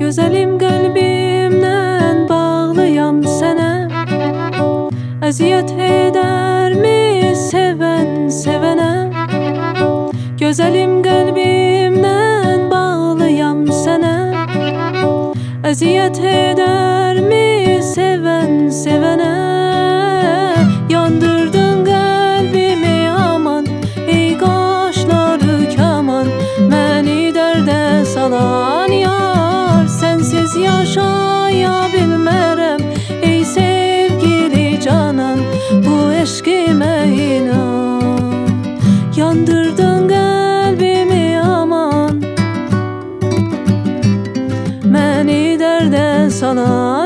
Gözəlim qəlbimdən bağlıyam sənə. Əziyyət edərmi sevən sevənə? Gözəlim qəlbimdən bağlıyam sənə. Əziyyət edərmi sevən sevənə? Yandırdın qəlbimi aman, ey qaşları kaman, məni dərdə salan yar. Sənsiz yaşaya bilmərəm ey sevgili canan, bu eşqimə inan. Yandırdın qəlbimi aman, məni dərdə salan